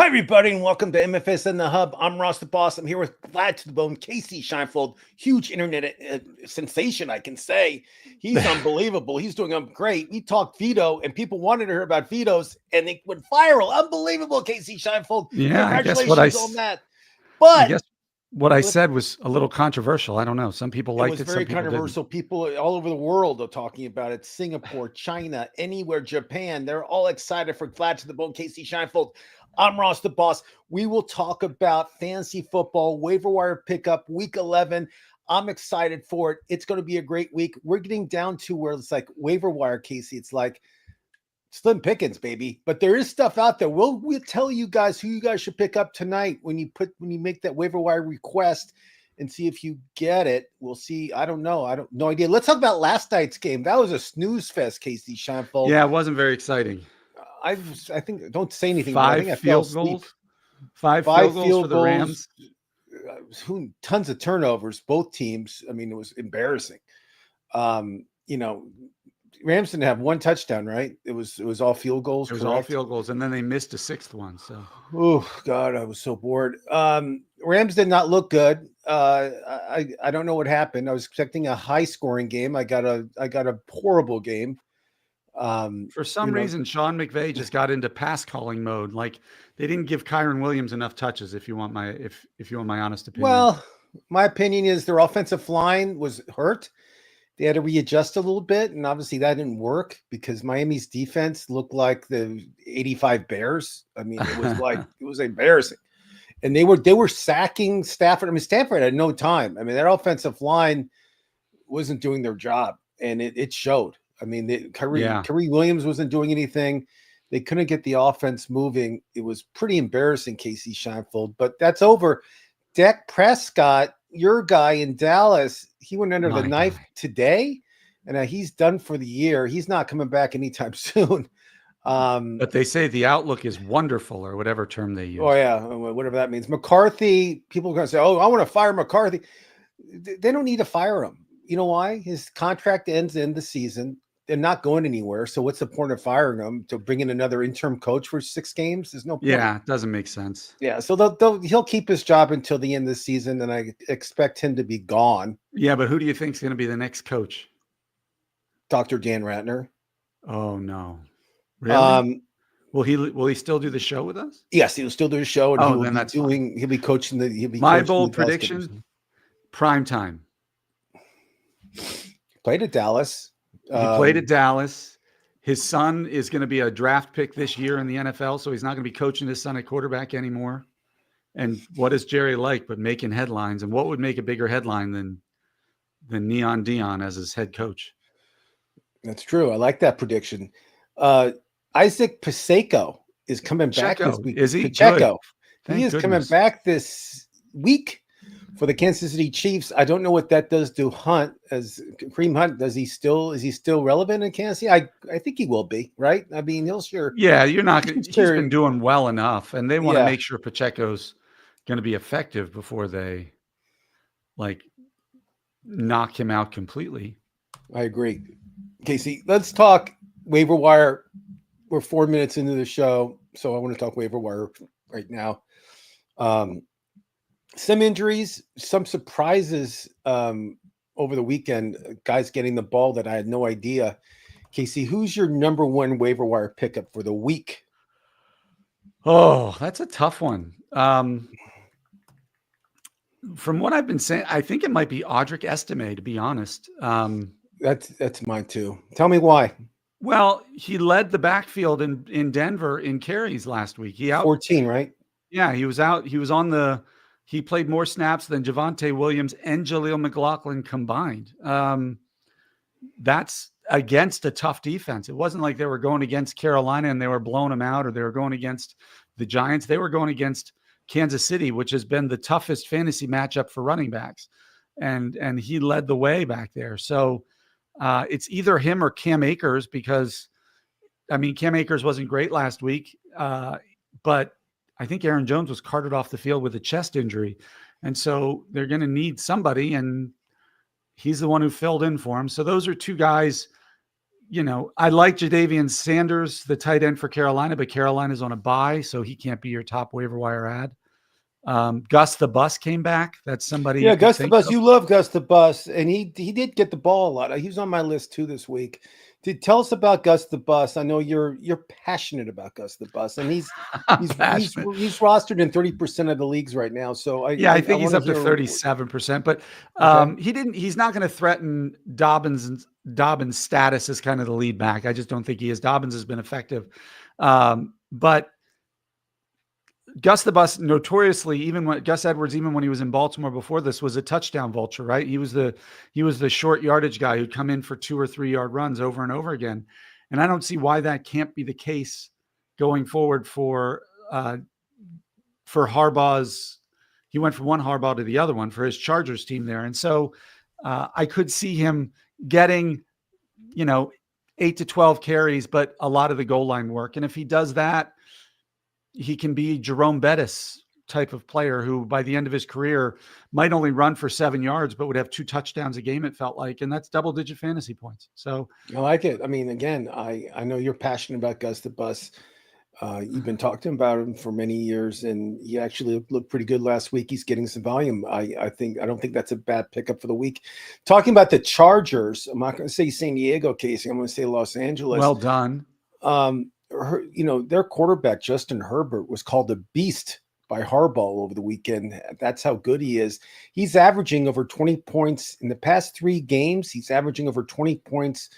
Hi, everybody, and welcome to MFS in the Hub. I'm Ross the Boss. I'm here with Glad to the Bone, Casey Scheinfeld, huge internet sensation, I can say. He's unbelievable. He's doing great. We talked veto, and people wanted to hear about vetoes, and they went viral. Unbelievable, Casey Scheinfeld. Yeah, Congratulations on that. I But guess what I said was a little controversial. I don't know. Some people liked it. was very Some people controversial. didn't. People all over the world are talking about it. Singapore, China, anywhere, Japan. They're all excited for Glad to the Bone, Casey Scheinfeld. I'm Ross the Boss. We will talk about fantasy football, waiver wire pickup, week 11. I'm excited for it. It's going to be a great week. We're getting down to where it's like waiver wire, Casey. It's like slim pickings, baby. But there is stuff out there. We'll tell you guys who you guys should pick up tonight when you make that waiver wire request and see if you get it. We'll see. I don't know. No idea. Let's talk about last night's game. That was a snooze fest, Casey Scheinfeld. Yeah, it wasn't very exciting. I think don't say anything. Five field goals for the Rams. Tons of turnovers, both teams. I mean, it was embarrassing. Rams didn't have one touchdown, right? It was all field goals. It was all field goals, and then they missed a sixth one. So, oh God, I was so bored. Rams did not look good. I don't know what happened. I was expecting a high scoring game. I got a horrible game. For some reason, Sean McVay just got into pass calling mode. Like they didn't give Kyron Williams enough touches. If you want my honest opinion. Well, my opinion is their offensive line was hurt. They had to readjust a little bit, and obviously that didn't work because Miami's defense looked like the '85 Bears. I mean, it was like it was embarrassing, and they were sacking Stafford. I mean, Stafford had no time. I mean, that offensive line wasn't doing their job, and it showed. I mean, Kyrie Williams wasn't doing anything. They couldn't get the offense moving. It was pretty embarrassing, Casey Scheinfeld. But that's over. Dak Prescott, your guy in Dallas, he went under the knife today, and he's done for the year. He's not coming back anytime soon. But they say the outlook is wonderful, or whatever term they use. Oh, yeah, whatever that means. McCarthy, people are going to say, oh, I want to fire McCarthy. They don't need to fire him. You know why? His contract ends in the season. They're not going anywhere. So what's the point of firing him to bring in another interim coach for 6 games? There's no point. Yeah, it doesn't make sense. Yeah, so he'll keep his job until the end of the season, and I expect him to be gone. Yeah, but who do you think is going to be the next coach? Dr. Dan Ratner. Oh no, really? Will he still do the show with us? Yes, he'll still do the show, and he'll be coaching the. My bold prediction: prime time. Played at Dallas. He played at Dallas. His son is going to be a draft pick this year in the NFL, so he's not going to be coaching his son at quarterback anymore. And what is Jerry like but making headlines? And what would make a bigger headline than Neon Dion as his head coach? That's true. I like that prediction. Isaac Pacheco is coming back this week. Is he? Pacheco. He is coming back this week for the Kansas City Chiefs. I don't know what that does to Hunt as Kareem Hunt. Is he still relevant in Kansas City? I think he will be, right? I mean, he'll sure. Yeah, you're not going to. He's been doing well enough, and they want to make sure Pacheco's going to be effective before they knock him out completely. I agree. Casey, let's talk waiver wire. We're 4 minutes into the show, so I want to talk waiver wire right now. Some injuries, some surprises over the weekend. Guys getting the ball that I had no idea. Casey, who's your number one waiver wire pickup for the week? Oh, that's a tough one. From what I've been saying, I think it might be Audric Estime, to be honest. That's mine too. Tell me why. Well, he led the backfield in Denver in carries last week. 14, right? Yeah, he was out. He played more snaps than Javonte Williams and Jaleel McLaughlin combined. That's against a tough defense. It wasn't like they were going against Carolina and they were blowing them out, or they were going against the Giants. They were going against Kansas City, which has been the toughest fantasy matchup for running backs. And he led the way back there. So it's either him or Cam Akers, because, I mean, Cam Akers wasn't great last week, but I think Aaron Jones was carted off the field with a chest injury. And so they're going to need somebody, and he's the one who filled in for him. So those are two guys I like Jadavian Sanders, the tight end for Carolina, but Carolina's on a bye, so he can't be your top waiver wire ad. Gus the Bus came back. That's somebody. Yeah, Gus the Bus. You love Gus the Bus, and he did get the ball a lot. He was on my list too this week. Tell us about Gus the Bus. I know you're passionate about Gus the Bus, and he's rostered in 30% of the leagues right now. So I think he's up to 37%, but he's not going to threaten Dobbins status as kind of the lead back. I just don't think he is. Dobbins has been effective, but Gus the Bus notoriously, even when he was in Baltimore before this, was a touchdown vulture, right? He was the short yardage guy who'd come in for 2 or 3 yard runs over and over again. And I don't see why that can't be the case going forward for Harbaugh's. He went from one Harbaugh to the other one for his Chargers team there. And so I could see him getting, 8 to 12 carries, but a lot of the goal line work. And if he does that, he can be Jerome Bettis type of player who by the end of his career might only run for 7 yards, but would have 2 touchdowns a game. It felt like, and that's double-digit fantasy points. So I like it. I mean, again, I know you're passionate about Gus the Bus. You've been talking about him for many years, and he actually looked pretty good last week. He's getting some volume. I don't think that's a bad pickup for the week. Talking about the Chargers, I'm not going to say San Diego, Casey. I'm going to say Los Angeles. Well done. Their quarterback, Justin Herbert, was called a beast by Harbaugh over the weekend. That's how good he is. He's averaging over 20 points in the past 3 games. He's averaging over 20 points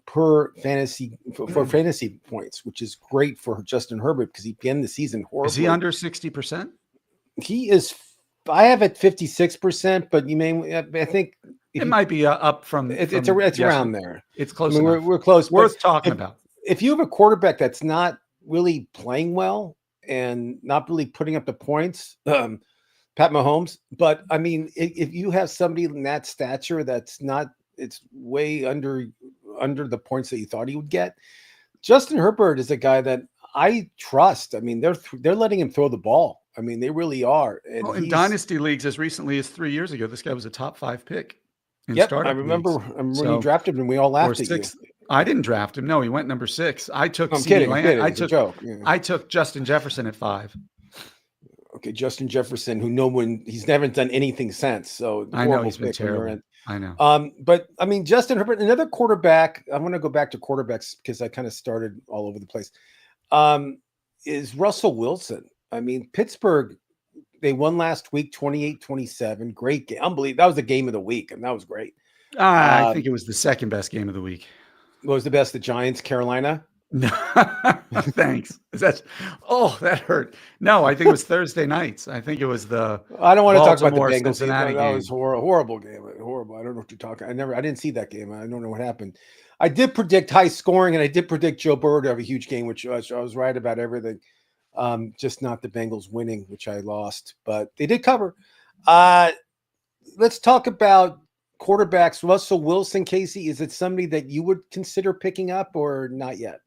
per fantasy for fantasy points, which is great for Justin Herbert because he began the season horribly. Is he under 60%? He is. I have it 56%, but I think it might be up from. It's around there. It's close. We're close. Worth talking about. If you have a quarterback that's not really playing well and not really putting up the points, Pat Mahomes, but I mean, if you have somebody in that stature it's way under the points that you thought he would get. Justin Herbert is a guy that I trust. I mean, they're letting him throw the ball. I mean, they really are. And in dynasty leagues, as recently as 3 years ago, this guy was a top 5 pick. I remember when you drafted him, and we all laughed at you. I didn't draft him. No, he went number 6. I took. I'm kidding. I took Justin Jefferson at 5. Okay, Justin Jefferson, he's never done anything since. So I know he's been terrible. I know. But I mean, Justin Herbert, another quarterback. I want to go back to quarterbacks because I kind of started all over the place. Is Russell Wilson. I mean, Pittsburgh. They won last week, 28-27. Great game. Unbelievable. That was the game of the week, and that was great. I think it was the second best game of the week. What was the best? The Giants, Carolina? No, thanks. That hurt. No, I think it was Thursday nights. I think it was the. I don't want to talk about the Bengals. Cincinnati that was horrible game. Horrible. I don't know what you're talking. I didn't see that game. I don't know what happened. I did predict high scoring, and I did predict Joe Burrow to have a huge game, which I was right about everything. Just not the Bengals winning, which I lost, but they did cover. Let's talk about quarterbacks. Russell Wilson, Casey, is it somebody that you would consider picking up or not yet?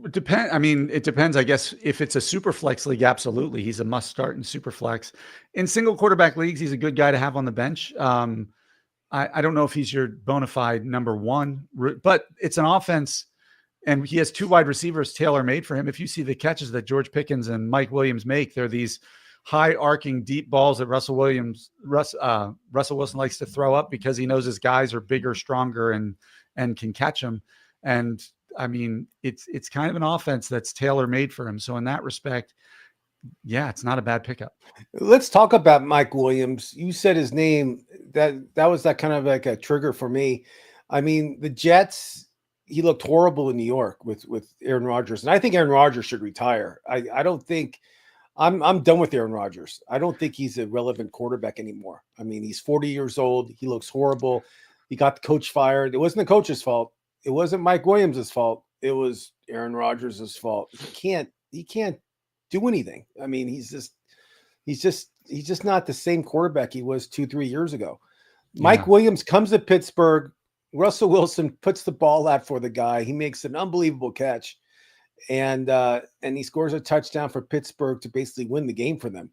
It depends. I guess if it's a super flex league, absolutely. He's a must start in super flex. In single quarterback leagues, he's a good guy to have on the bench. I don't know if he's your bona fide number 1, but it's an offense. And he has 2 wide receivers tailor-made for him. If you see the catches that George Pickens and Mike Williams make, they're these high arcing deep balls that Russell Wilson likes to throw up because he knows his guys are bigger, stronger, and can catch them. And I mean, it's kind of an offense that's tailor-made for him. So in that respect, yeah, it's not a bad pickup. Let's talk about Mike Williams. You said his name. That was that kind of like a trigger for me. I mean, the Jets. He looked horrible in New York with Aaron Rodgers, and I think Aaron Rodgers should retire. I don't think I'm done with Aaron Rodgers. I don't think he's a relevant quarterback anymore. I mean, he's 40 years old. He looks horrible. He got the coach fired. It wasn't the coach's fault. It wasn't Mike Williams' fault. It was Aaron Rodgers' fault. He can't do anything. I mean, he's just not the same quarterback he was 2-3 years ago. Yeah. Mike Williams comes to Pittsburgh. Russell Wilson puts the ball out for the guy. He makes an unbelievable catch, and he scores a touchdown for Pittsburgh to basically win the game for them.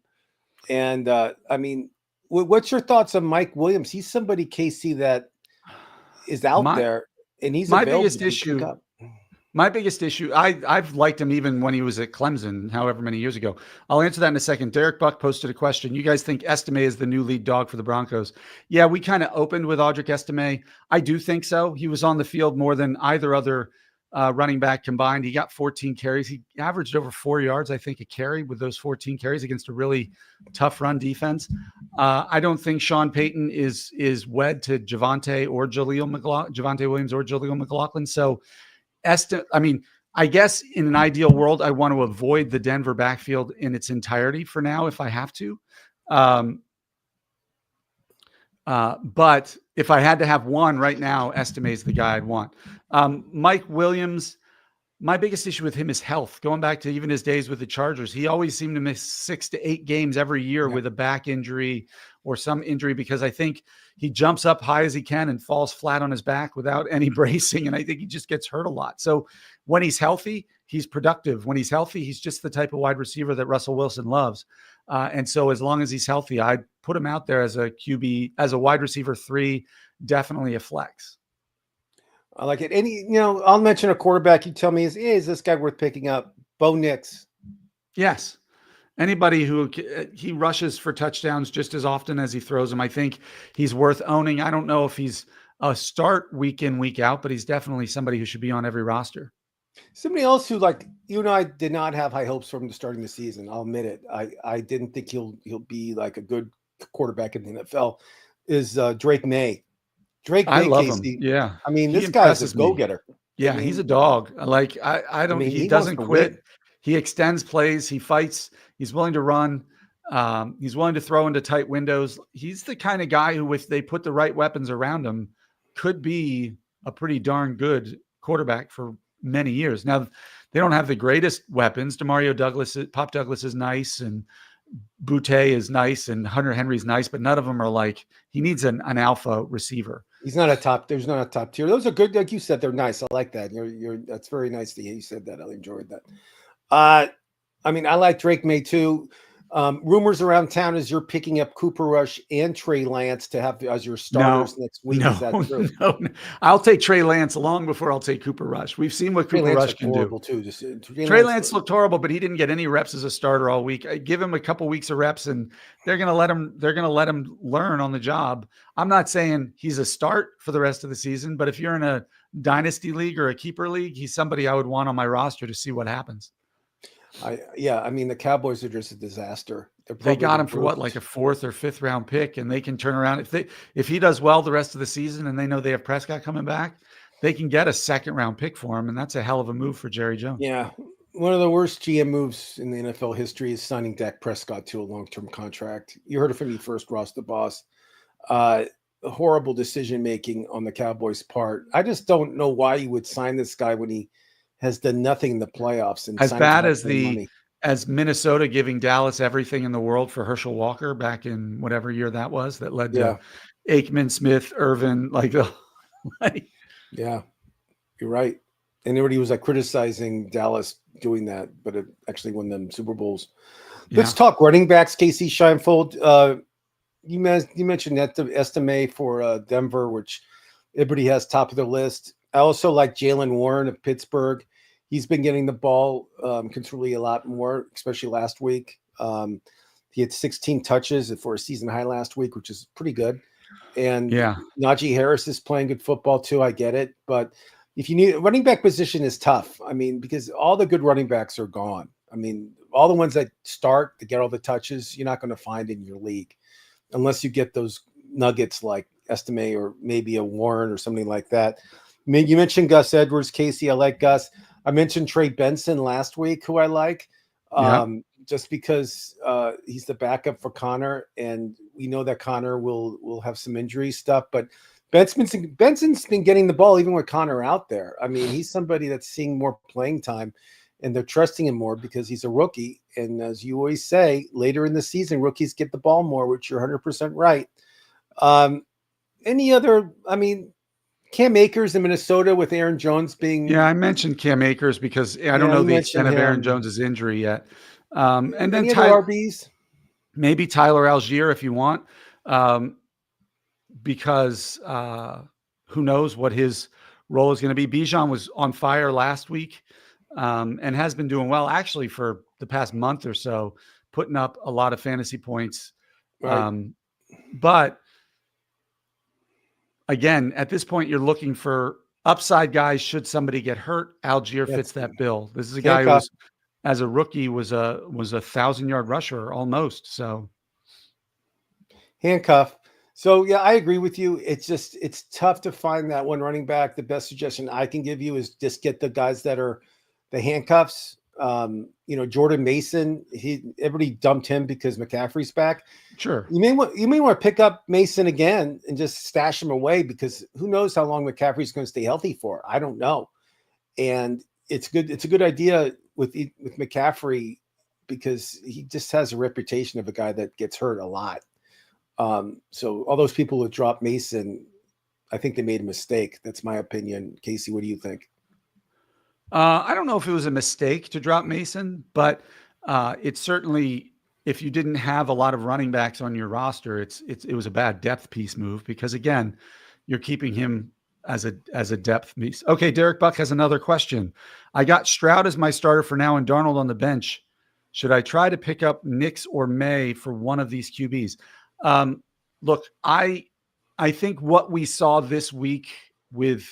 And I mean, what's your thoughts on Mike Williams? He's somebody, Casey, that is out there. and he's My available biggest to pick issue up. My biggest issue, I've liked him even when he was at Clemson, however many years ago. I'll answer that in a second. Derek Buck posted a question. You guys think Estime is the new lead dog for the Broncos? Yeah, we kind of opened with Audric Estime. I do think so. He was on the field more than either other running back combined. He got 14 carries. He averaged over 4 yards, I think, a carry with those 14 carries against a really tough run defense. I don't think Sean Payton is wed to Javonte Williams or Jaleel McLaughlin. So I guess in an ideal world, I want to avoid the Denver backfield in its entirety for now, if I have to. But if I had to have one right now, Estime is the guy I'd want. Mike Williams, my biggest issue with him is health. Going back to even his days with the Chargers, he always seemed to miss 6 to 8 games every year with a back injury or some injury, because I think he jumps up high as he can and falls flat on his back without any bracing. And I think he just gets hurt a lot. So when he's healthy, he's productive. When he's healthy, he's just the type of wide receiver that Russell Wilson loves. And so as long as he's healthy, I'd put him out there as a QB, as a wide receiver 3, definitely a flex. I like it. I'll mention a quarterback. You tell me, is this guy worth picking up? Bo Nix. Yes. Anybody who he rushes for touchdowns just as often as he throws them. I think he's worth owning. I don't know if he's a start week in, week out, but he's definitely somebody who should be on every roster. Somebody else who, like, you and I did not have high hopes from starting the season. I'll admit it. I didn't think he'll be like a good quarterback in the NFL. Is Drake May. I love him. Yeah. I mean, this guy's a go-getter. Yeah, he's a dog. Like, he doesn't quit. He extends plays. He fights. He's willing to run. He's willing to throw into tight windows. He's the kind of guy who, if they put the right weapons around him, could be a pretty darn good quarterback for many years. Now, they don't have the greatest weapons. Pop Douglas is nice, and Boutte is nice, and Hunter Henry's nice, but none of them are like, he needs an alpha receiver. There's not a top tier. Those are good. Like you said, they're nice. I like that. That's very nice to hear you said that. I enjoyed that. I like Drake May too. Rumors around town is you're picking up Cooper Rush and Trey Lance to have as your starters next week. Is that true? No. I'll take Trey Lance long before I'll take Cooper Rush. We've seen what Cooper Rush can do. Too. Trey Lance looked horrible, but he didn't get any reps as a starter all week. I give him a couple weeks of reps, and they're going to let him learn on the job. I'm not saying he's a start for the rest of the season, but if you're in a dynasty league or a keeper league, he's somebody I would want on my roster to see what happens. The Cowboys are just a disaster. They got him for what, like a 4th or 5th round pick, and they can turn around if he does well the rest of the season, and they know they have Prescott coming back, they can get a 2nd round pick for him, and that's a hell of a move for Jerry Jones. Yeah, one of the worst GM moves in the NFL history is signing Dak Prescott to a long-term contract. You heard it from me first, Ross the Boss. Horrible decision making on the Cowboys' part. I just don't know why you would sign this guy when he has done nothing in the playoffs. And as bad as Minnesota giving Dallas everything in the world for Herschel Walker back in whatever year that was, that led to Aikman, Smith, Irvin, yeah, you're right. And everybody was criticizing Dallas doing that, but it actually won them Super Bowls. Yeah. Let's talk running backs. Casey Scheinfeld. You mentioned that the Estime for Denver, which everybody has top of the list. I also like Jalen Warren of Pittsburgh. He's been getting the ball considerably a lot more, especially last week. He had 16 touches for a season high last week, which is pretty good. And Najee Harris is playing good football too. I get it. But if you need running back position is tough. Because all the good running backs are gone. All the ones that start to get all the touches, you're not going to find in your league unless you get those nuggets like Estime or maybe a Warren or something like that. You mentioned Gus Edwards, Casey. I like Gus. I mentioned Trey Benson last week, who I like, just because he's the backup for Connor, and we know that Connor will have some injury stuff. But Benson's been getting the ball even with Connor out there. He's somebody that's seeing more playing time, and they're trusting him more because he's a rookie. And as you always say, later in the season, rookies get the ball more, which you're 100% right. Any other? Cam Akers in Minnesota with Aaron Jones being... Yeah, I mentioned Cam Akers because I don't know the extent of Aaron Jones's injury yet. And then RBs? Maybe Tyler Algier if you want, because who knows what his role is going to be. Bijan was on fire last week and has been doing well actually for the past month or so, putting up a lot of fantasy points. Right. But again, at this point, you're looking for upside guys. Should somebody get hurt, Algier fits that bill. This is a guy who was, as a rookie, was a 1,000-yard rusher almost. So handcuff. So yeah, I agree with you. It's tough to find that one running back. The best suggestion I can give you is just get the guys that are the handcuffs. Jordan Mason, everybody dumped him because McCaffrey's back. Sure. You may want to pick up Mason again and just stash him away, because who knows how long McCaffrey's going to stay healthy for. I don't know. And it's a good idea with McCaffrey, because he just has a reputation of a guy that gets hurt a lot. So all those people who dropped Mason, I think they made a mistake. That's my opinion. Casey, what do you think? I don't know if it was a mistake to drop Mason, but it's certainly, if you didn't have a lot of running backs on your roster, it was a bad depth piece move, because again, you're keeping him as a depth piece. Okay, Derek Buck has another question. I got Stroud as my starter for now and Darnold on the bench. Should I try to pick up Nix or May for one of these QBs? Look, I think what we saw this week with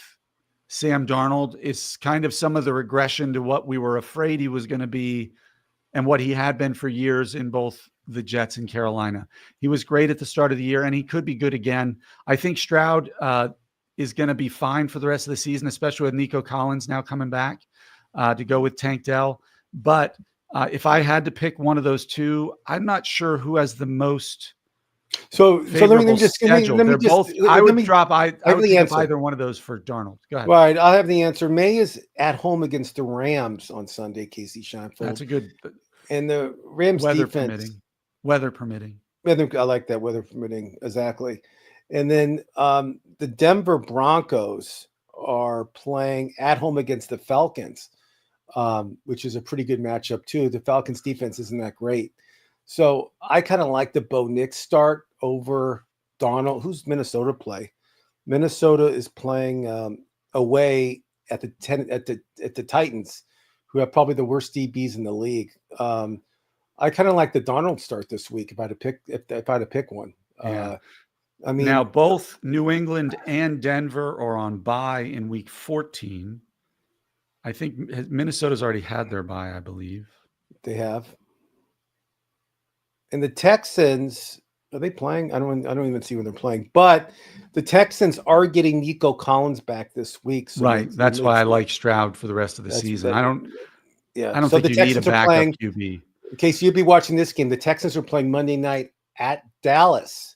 Sam Darnold is kind of some of the regression to what we were afraid he was going to be and what he had been for years in both the Jets and Carolina. He was great at the start of the year, and he could be good again. I think Stroud is going to be fine for the rest of the season, especially with Nico Collins now coming back to go with Tank Dell. But if I had to pick one of those two, I'm not sure who has the most let me just schedule. They're both. I would pick up either one of those for Darnold. Go ahead. Right, I'll have the answer. May is at home against the Rams on Sunday. Casey Scheinfeld. That's a good. And the Rams defense, weather permitting. I like that, weather permitting, exactly. And then the Denver Broncos are playing at home against the Falcons, which is a pretty good matchup too. The Falcons defense isn't that great. So I kind of like the Bo Nix start over Darnold. Who's Minnesota play? Minnesota is playing away at the Titans, who have probably the worst DBs in the league. I kind of like the Darnold start this week if I had to pick one. Yeah. I mean, now both New England and Denver are on bye in week 14. I think Minnesota's already had their bye, I believe. They have. And the Texans, are they playing? I don't even see when they're playing. But the Texans are getting Nico Collins back this week. So right. That's why I like Stroud for the rest of the season. I don't think you need a backup QB. Okay, so you'll be watching this game. The Texans are playing Monday night at Dallas.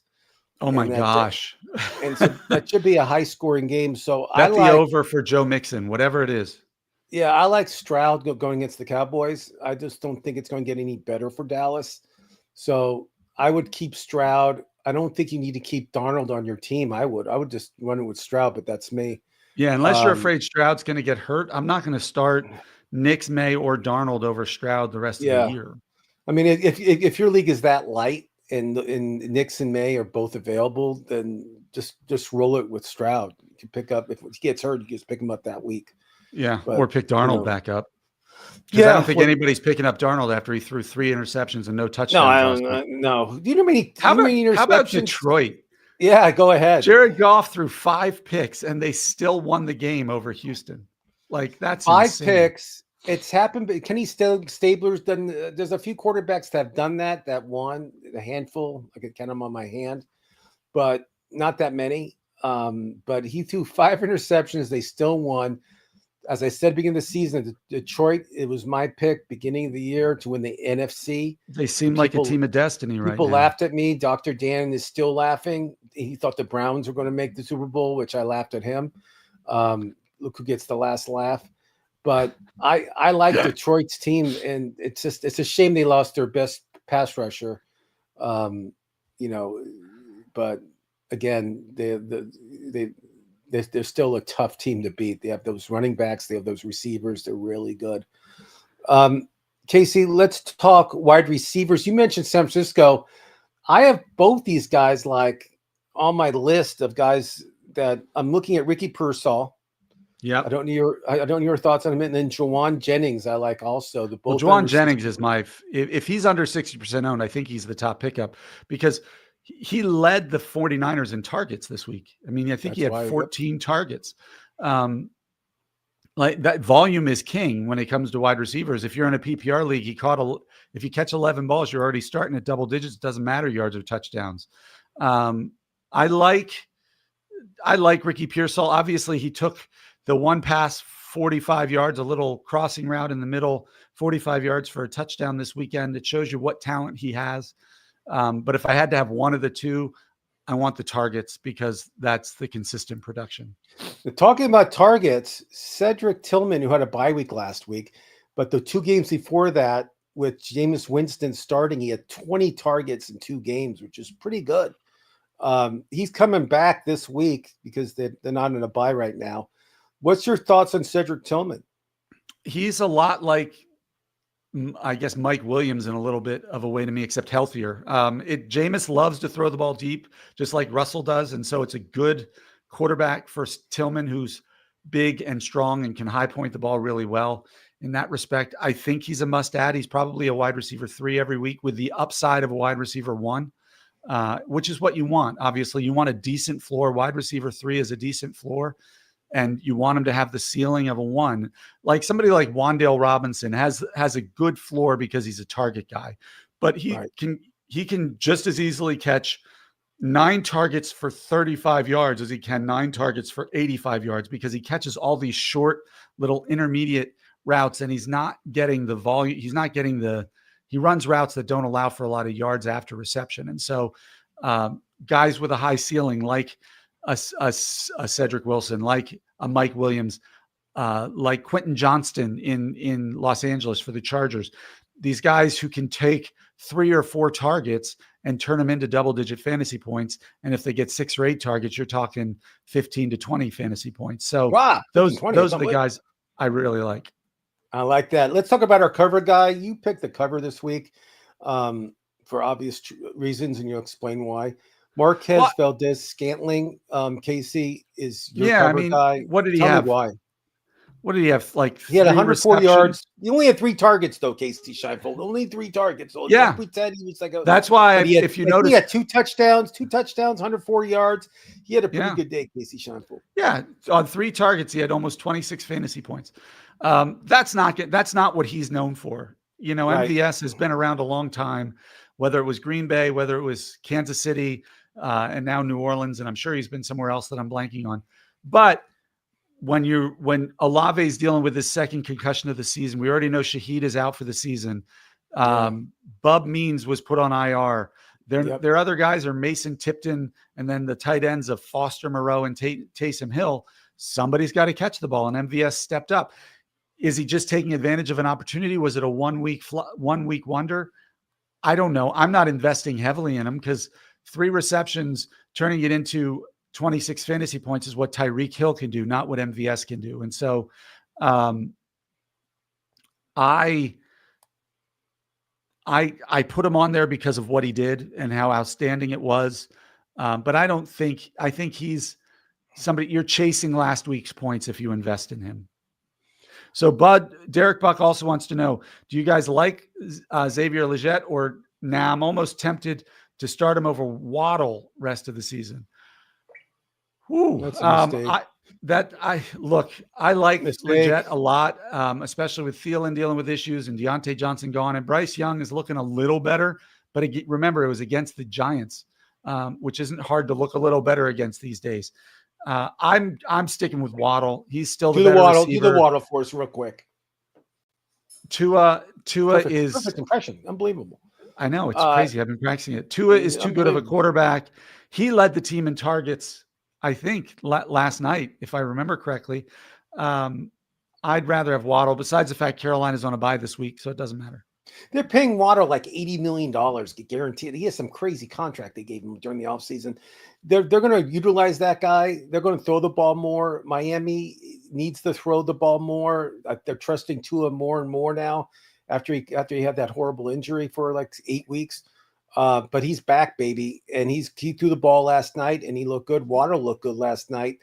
Oh my gosh. And so that should be a high-scoring game. So bet the over for Joe Mixon, whatever it is. Yeah, I like Stroud going against the Cowboys. I just don't think it's going to get any better for Dallas. So I would keep Stroud. I don't think you need to keep Darnold on your team. I would just run it with Stroud, but that's me. Yeah, unless you're afraid Stroud's going to get hurt. I'm not going to start Nix, May, or Darnold over Stroud the rest of the year. I mean, if your league is that light and Nix and May are both available, then just roll it with Stroud. You can pick up, if he gets hurt, you can just pick him up that week. Yeah, or pick Darnold back up. Yeah, I don't think anybody's picking up Darnold after he threw 3 interceptions and no touchdowns. No. Do you know how many interceptions? How about Detroit? Yeah, go ahead. Jared Goff threw 5 picks and they still won the game over Houston. Like, that's 5 insane. picks. It's happened, but Kenny Stabler's done. There's a few quarterbacks that have done that won, a handful. I could count them on my hand, but not that many. But he threw 5 interceptions. They still won. As I said, beginning of the season, Detroit, it was my pick beginning of the year to win the NFC. They seem like a team of destiny right now. People laughed at me. Dr. Dan is still laughing. He thought the Browns were going to make the Super Bowl, which I laughed at him. Look who gets the last laugh. But I like Detroit's team, and it's a shame they lost their best pass rusher. But again, they're still a tough team to beat. They have those running backs. They have those receivers. They're really good. Casey, let's talk wide receivers. You mentioned San Francisco. I have both these guys like on my list of guys that I'm looking at. Ricky Pearsall. Yeah. I don't know your thoughts on him. And then Jawan Jennings, I like also. The Well, both Juwan under Jennings is 60%. if he's under 60% owned, I think he's the top pickup because he led the 49ers in targets this week. I mean, I think he That's had why. Yep. 14 targets. Like that volume is king when it comes to wide receivers. If you're in a PPR league, if you catch 11 balls, you're already starting at double digits. It doesn't matter yards or touchdowns. I like Ricky Pearsall. Obviously, he took the one pass 45 yards, a little crossing route in the middle, 45 yards for a touchdown this weekend. It shows you what talent he has. But if I had to have one of the two, I want the targets because that's the consistent production. Talking about targets, Cedric Tillman, who had a bye week last week, but the 2 games before that, with Jameis Winston starting, he had 20 targets in 2 games, which is pretty good. He's coming back this week because they're not in a bye right now. What's your thoughts on Cedric Tillman? He's a lot like, I guess, Mike Williams in a little bit of a way to me, except healthier. Jameis loves to throw the ball deep, just like Russell does. And so it's a good quarterback for Tillman, who's big and strong and can high point the ball really well. In that respect, I think he's a must add. He's probably a wide receiver 3 every week with the upside of a wide receiver 1, which is what you want. Obviously, you want a decent floor. Wide receiver 3 is a decent floor. And you want him to have the ceiling of a 1. Like somebody like Wan'Dale Robinson has a good floor because he's a target guy, but he can just as easily catch 9 targets for 35 yards as he can 9 targets for 85 yards because he catches all these short little intermediate routes and he's not getting the volume. He runs routes that don't allow for a lot of yards after reception. And so guys with a high ceiling, like a Cedric Wilson, like a Mike Williams, like Quentin Johnston in Los Angeles for the Chargers. These guys who can take 3 or 4 targets and turn them into double-digit fantasy points. And if they get 6 or 8 targets, you're talking 15 to 20 fantasy points. So those are the guys I really like. I like that. Let's talk about our cover guy. You picked the cover this week for obvious reasons, and you'll explain why. Marquez Valdez Scantling, Casey, is your cover guy. What did he Tell have? Me why. What did he have? Like he had 140 yards. He only had 3 targets though, Casey Scheinfeld. Only 3 targets. So yeah, pretend he was like a. That's why if you notice, he had 2 touchdowns, 140 yards. He had a pretty good day, Casey Scheinfeld. Yeah, on 3 targets, he had almost 26 fantasy points. That's not what he's known for. You know, MVS has been around a long time. Whether it was Green Bay, whether it was Kansas City. And now New Orleans, and I'm sure he's been somewhere else that I'm blanking on. But when Olave's dealing with his second concussion of the season, we already know Shaheed is out for the season. Bub Means was put on IR. Their other guys are Mason Tipton, and then the tight ends of Foster Moreau and Taysom Hill. Somebody's got to catch the ball, and MVS stepped up. Is he just taking advantage of an opportunity? Was it a 1 week wonder? I don't know. I'm not investing heavily in him because 3 receptions, turning it into 26 fantasy points is what Tyreek Hill can do, not what MVS can do. And so I put him on there because of what he did and how outstanding it was. But I think he's somebody you're chasing last week's points if you invest in him. So Derek Buck also wants to know, do you guys like Xavier Legette or I'm almost tempted to start him over Waddle rest of the season. That's a mistake. I like Legette a lot, especially with Thielen dealing with issues and Deontay Johnson gone, and Bryce Young is looking a little better. But remember, it was against the Giants, which isn't hard to look a little better against these days. I'm sticking with Waddle. He's still the better receiver. Do the Waddle for us real quick. Tua is perfect impression. Unbelievable. I know, it's crazy. I've been practicing it. Tua is too good of a quarterback. He led the team in targets, I think, last night, if I remember correctly. I'd rather have Waddle, besides the fact Carolina's on a bye this week, so it doesn't matter. They're paying Waddle like $80 million guaranteed. He has some crazy contract they gave him during the offseason. They're going to utilize that guy. They're going to throw the ball more. Miami needs to throw the ball more. They're trusting Tua more and more now after he had that horrible injury for like 8 weeks. But he's back, baby. And he threw the ball last night and he looked good. Waddle looked good last night.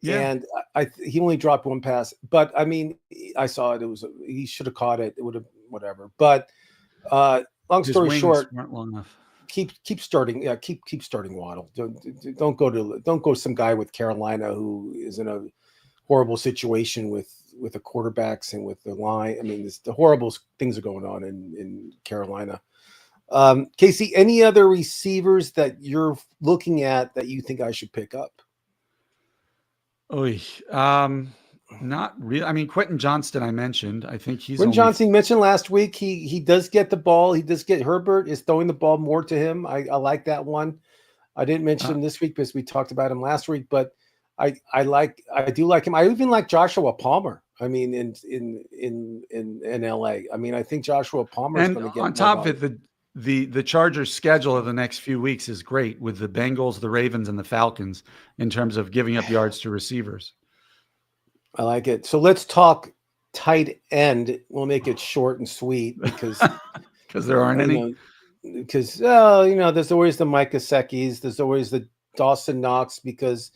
Yeah. and he only dropped one pass. But I mean, I saw it. He should have caught it. It would have whatever. But long His story wings short, weren't long enough. keep starting. Yeah, keep starting Waddle. Don't go some guy with Carolina who is in a horrible situation with the quarterbacks and with the line. I mean, the horrible things are going on in Carolina. Casey, any other receivers that you're looking at that you think I should pick up? Oy. Not really. I mean, Quentin Johnston, I mentioned. I think he's When only Johnson mentioned last week, he does get the ball. He does get Herbert is throwing the ball more to him. I like that one. I didn't mention him this week because we talked about him last week, but I do like him. I even like Joshua Palmer. I mean, in LA. I mean, I think Joshua Palmer is and going to get on more top of volume. it, the Chargers' schedule of the next few weeks is great with the Bengals, the Ravens, and the Falcons in terms of giving up yards to receivers. I like it. So let's talk tight end. We'll make it short and sweet because there aren't any. Because there's always the Mike Gesicki's, there's always the Dawson Knox because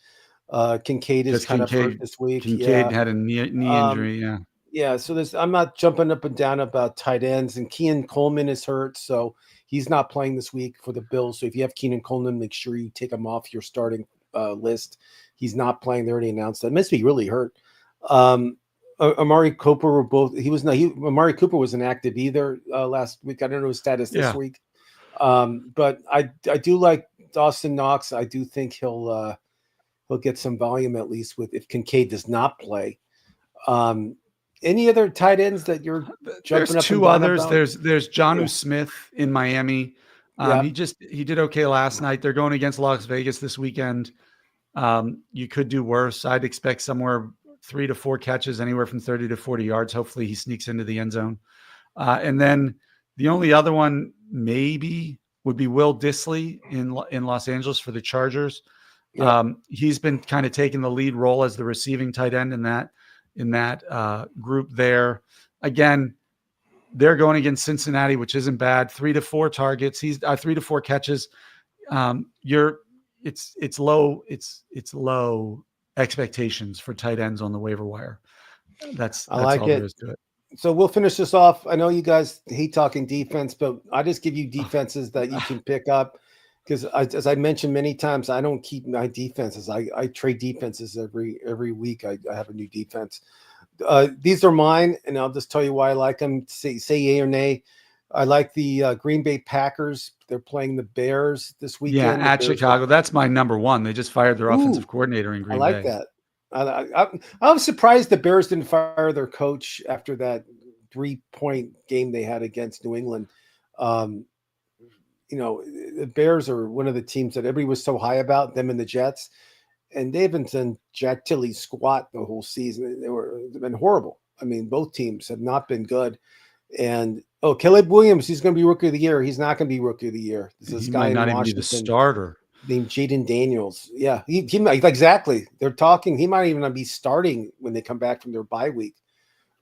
Kincaid is kind of hurt this week. Kincaid had a knee injury. Yeah. Yeah. So I'm not jumping up and down about tight ends, and Keenan Coleman is hurt, so he's not playing this week for the Bills. So if you have Keenan Coleman, make sure you take him off your starting list. He's not playing. They already announced that. Must be really hurt. Amari Cooper were both. Amari Cooper wasn't active either last week. I don't know his status this week. But I do like Dawson Knox. I do think he'll get some volume at least if Kincaid does not play. Any other tight ends that you're jumping There's up two and down others. about? There's Jonnu Smith in Miami. He did okay last night. They're going against Las Vegas this weekend. You could do worse. I'd expect somewhere 3 to 4 catches, anywhere from 30 to 40 yards. Hopefully he sneaks into the end zone. And then the only other one maybe would be Will Dissly in Los Angeles for the Chargers. He's been kind of taking the lead role as the receiving tight end in that group there. Again, they're going against Cincinnati, which isn't bad. 3 to 4 targets. He's 3 to 4 catches. It's low expectations for tight ends on the waiver wire. That's I like all there is to it. So we'll finish this off. I know you guys hate talking defense, but I just give you defenses that you can pick up because, as I mentioned many times, I don't keep my defenses. I trade defenses every week. I have a new defense. These are mine, and I'll just tell you why I like them. Say yay or nay. I like the Green Bay Packers. They're playing the Bears this weekend. Yeah, at Chicago. That's my number one. They just fired their offensive coordinator in Green Bay. I like that. I was surprised the Bears didn't fire their coach after that 3-point game they had against New England. The Bears are one of the teams that everybody was so high about, them and the Jets, and they haven't done jack tilly squat the whole season. They've been horrible. I mean, both teams have not been good. And Caleb Williams, he's going to be rookie of the year. He's not going to be rookie of the year. This guy might not in even Washington be the starter. Named Jaden Daniels. Yeah, he might, exactly. They're talking. He might even not be starting when they come back from their bye week.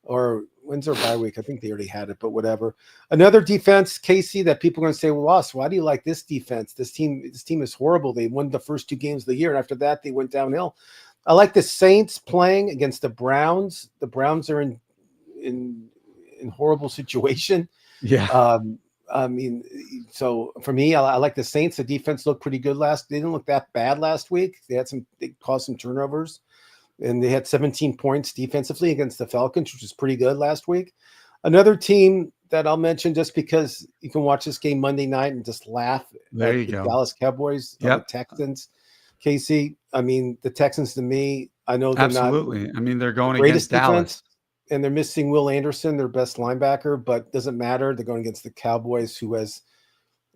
Or when's their bye week? I think they already had it, but whatever. Another defense, Casey, that people are going to say, well, Ross, why do you like this defense? This team is horrible. They won the first 2 games of the year, and after that, they went downhill. I like the Saints playing against the Browns. The Browns are in horrible situation. Yeah. I mean, so for me, I like the Saints. The defense looked pretty good they didn't look that bad last week. They caused some turnovers, and they had 17 points defensively against the Falcons, which was pretty good last week. Another team that I'll mention just because you can watch this game Monday night and just laugh there at the Dallas Cowboys, the Texans. Casey, I mean, the Texans to me, I know they're absolutely. not. I mean, they're going against Dallas. And they're missing Will Anderson, their best linebacker, but doesn't matter. They're going against the Cowboys, who has,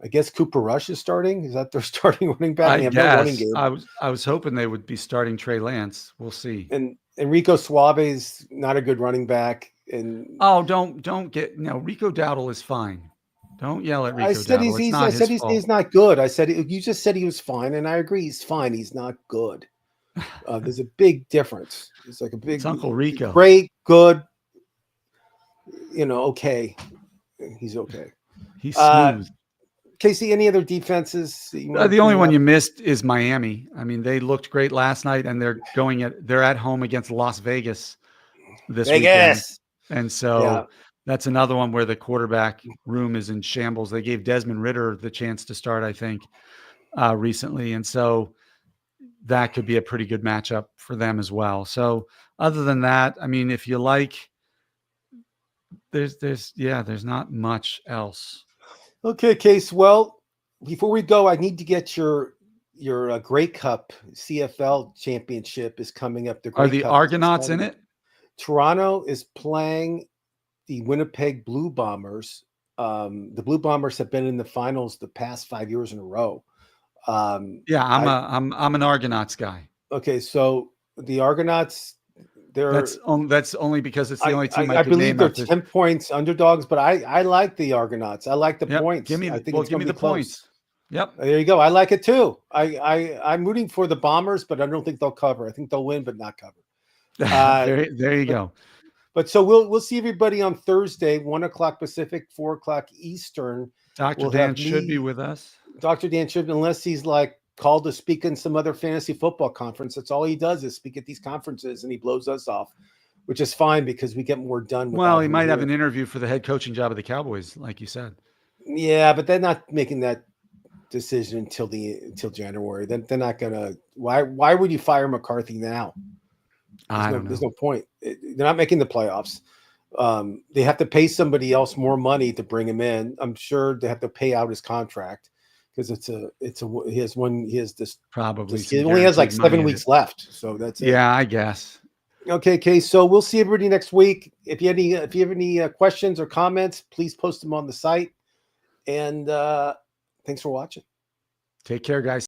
I guess, Cooper Rush is starting. Is that their starting running back? I guess. No running game. I was hoping they would be starting Trey Lance. We'll see. And Rico Suave's not a good running back. And don't get Rico Dowdle is fine. Don't yell at Rico Dowdle. I said he's not good. I said you just said he was fine, and I agree he's fine. He's not good. There's a big difference. It's like it's Uncle Rico. Great, good. Okay. He's okay. He's smooth. Casey, any other defenses? The only one you missed is Miami. I mean, they looked great last night, and they're at home against Las Vegas this weekend, and so that's another one where the quarterback room is in shambles. They gave Desmond Ridder the chance to start, I think, recently, and so that could be a pretty good matchup for them as well. So other than that, I mean, if you like, there's not much else. Okay, Case. Well, before we go, I need to get your Grey Cup CFL championship is coming up. Are the Argonauts in it? Toronto is playing the Winnipeg Blue Bombers. The Blue Bombers have been in the finals the past 5 years in a row. I'm an Argonauts guy. Okay, so the Argonauts, that's only because it's the only team I believe they're 10 points underdogs, but I like the Argonauts. I like the points. Give me the points. Yep. There you go. I like it too. I'm rooting for the Bombers, but I don't think they'll cover. I think they'll win, but not cover. There you go. But so we'll see everybody on Thursday, 1:00 Pacific, 4:00 Eastern. Dr. Dan should be with us. Dr. Dan should, unless he's like called to speak in some other fantasy football conference. That's all he does is speak at these conferences, and he blows us off, which is fine because we get more done. Well, he might have an interview for the head coaching job of the Cowboys, like you said. Yeah, but they're not making that decision until January. Then they're not gonna. Why would you fire McCarthy now? There's no point. They're not making the playoffs. They have to pay somebody else more money to bring him in. I'm sure they have to pay out his contract because he only has like 7 weeks left. So that's it. Yeah, I guess. Okay, so we'll see everybody next week. If you have any questions or comments, please post them on the site. And thanks for watching. Take care, guys.